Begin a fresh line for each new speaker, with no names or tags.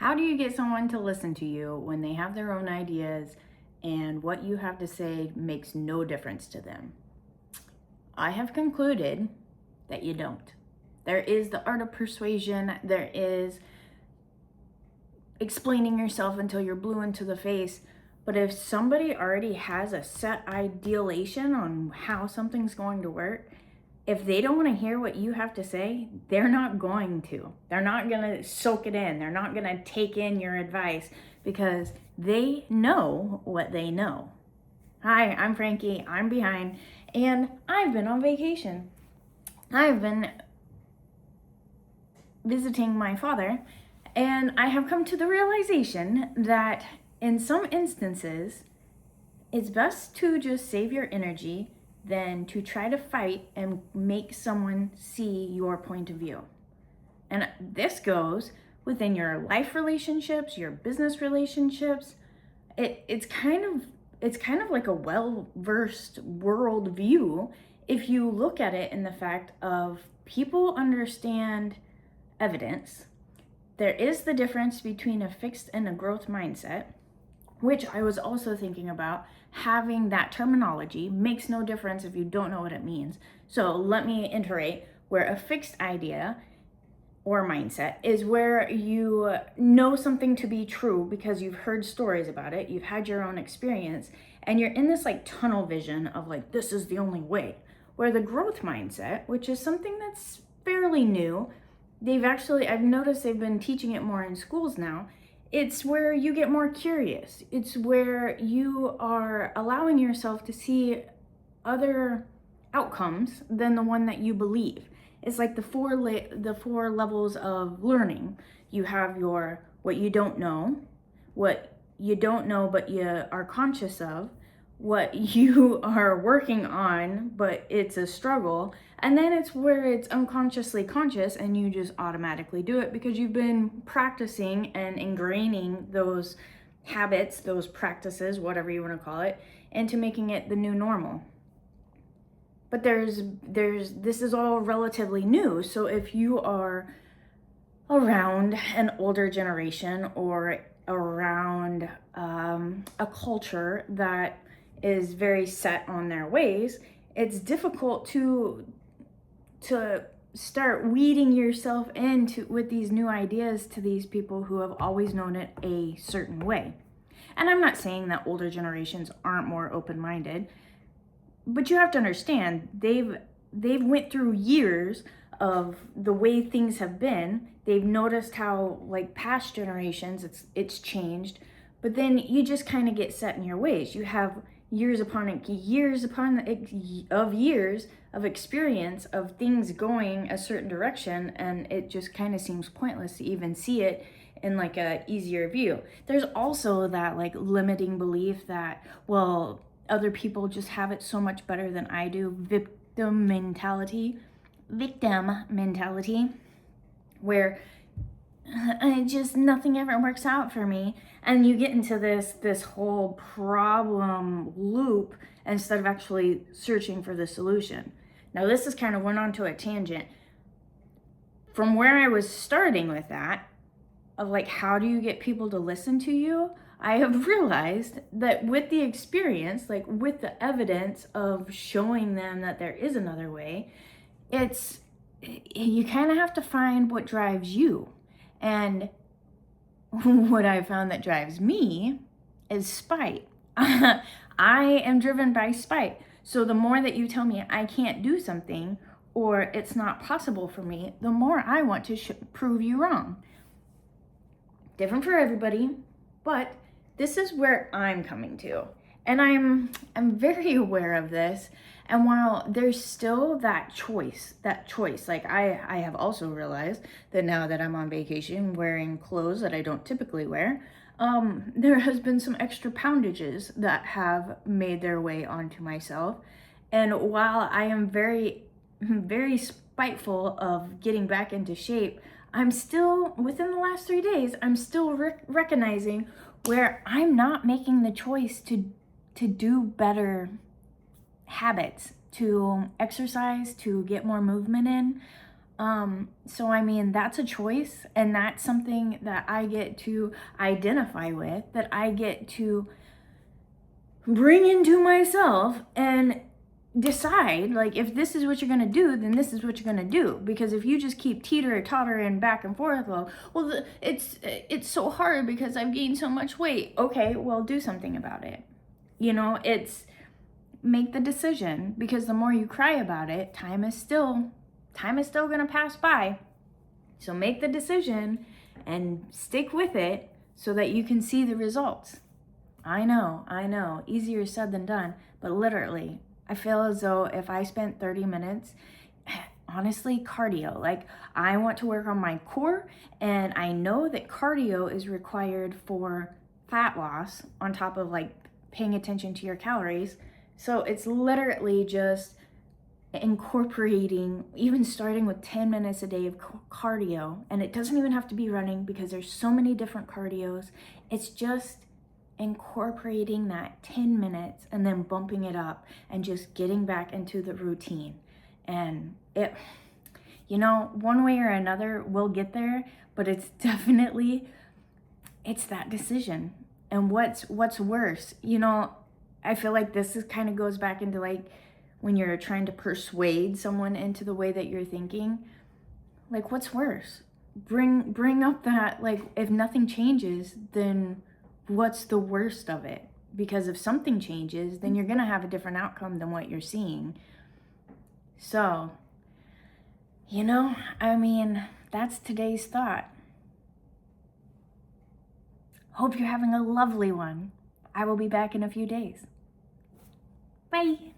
How do you get someone to listen to you when they have their own ideas and what you have to say makes no difference to them? I have concluded that you don't. There is the art of persuasion, there is explaining yourself until you're blue into the face. But if somebody already has a set ideation on how something's going to work, if they don't want to hear what you have to say, they're not going to. They're not going to soak it in. They're not going to take in your advice because they know what they know. Hi, I'm Frankie. I'm behind, and I've been on vacation. I've been visiting my father, and I have come to the realization that in some instances, it's best to just save your energy than to try to fight and make someone see your point of view. And this goes within your life relationships, your business relationships. It's kind of like a well-versed world view if you look at it in the fact of people understand evidence. There is the difference between a fixed and a growth mindset, which I was also thinking about. Having that terminology makes no difference if you don't know what it means. So let me iterate, where a fixed idea or mindset is where you know something to be true because you've heard stories about it, you've had your own experience, and you're in this like tunnel vision of like, this is the only way. Where the growth mindset, which is something that's fairly new, I've noticed they've been teaching it more in schools now. It's where you get more curious. It's where you are allowing yourself to see other outcomes than the one that you believe. It's like the four levels of learning. You have your what you don't know but you are conscious of, what you are working on but it's a struggle, and then it's where it's unconsciously conscious and you just automatically do it because you've been practicing and ingraining those habits, those practices, whatever you want to call it, into making it the new normal. But this is all relatively new. So if you are around an older generation or around a culture that is very set on their ways, it's difficult to start weeding yourself into with these new ideas to these people who have always known it a certain way. And I'm not saying that older generations aren't more open-minded, but you have to understand they've went through years of the way things have been. They've noticed how like past generations it's changed, but then you just kind of get set in your ways. You have years of experience of things going a certain direction, and it just kind of seems pointless to even see it in like a easier view. There's also that like limiting belief that, well, other people just have it so much better than I do. Victim mentality, where nothing ever works out for me, and you get into this whole problem loop instead of actually searching for the solution. Now this is kind of went on to a tangent from where I was starting with that of like, how do you get people to listen to you? I have realized that with the experience, like with the evidence of showing them that there is another way, you kind of have to find what drives you. And what I found that drives me is spite. I am driven by spite. So the more that you tell me I can't do something or it's not possible for me, the more I want to prove you wrong. Different for everybody, but this is where I'm coming to. And I'm very aware of this. And while there's still that choice, like I have also realized that now that I'm on vacation wearing clothes that I don't typically wear, there has been some extra poundages that have made their way onto myself. And while I am very, very spiteful of getting back into shape, I'm still, within the last 3 days, I'm still recognizing where I'm not making the choice to do better habits, to exercise, to get more movement in. So I mean, that's a choice, and that's something that I get to identify with, that I get to bring into myself and decide, like, if this is what you're gonna do, then this is what you're gonna do. Because if you just keep tottering back and forth, it's so hard because I've gained so much weight. Okay, well, do something about it. It's make the decision, because the more you cry about it, time is still gonna pass by. So make the decision and stick with it so that you can see the results. I know, easier said than done, but literally, I feel as though if I spent 30 minutes, honestly, cardio, like I want to work on my core, and I know that cardio is required for fat loss on top of like paying attention to your calories. So it's literally just incorporating, even starting with 10 minutes a day of cardio, and it doesn't even have to be running because there's so many different cardios. It's just incorporating that 10 minutes and then bumping it up and just getting back into the routine. And it, one way or another, we'll get there, but it's that decision. And what's worse, I feel like this is kind of goes back into like when you're trying to persuade someone into the way that you're thinking. Like, what's worse? Bring up that, like, if nothing changes, then what's the worst of it? Because if something changes, then you're gonna have a different outcome than what you're seeing. So, that's today's thought. Hope you're having a lovely one. I will be back in a few days. Bye.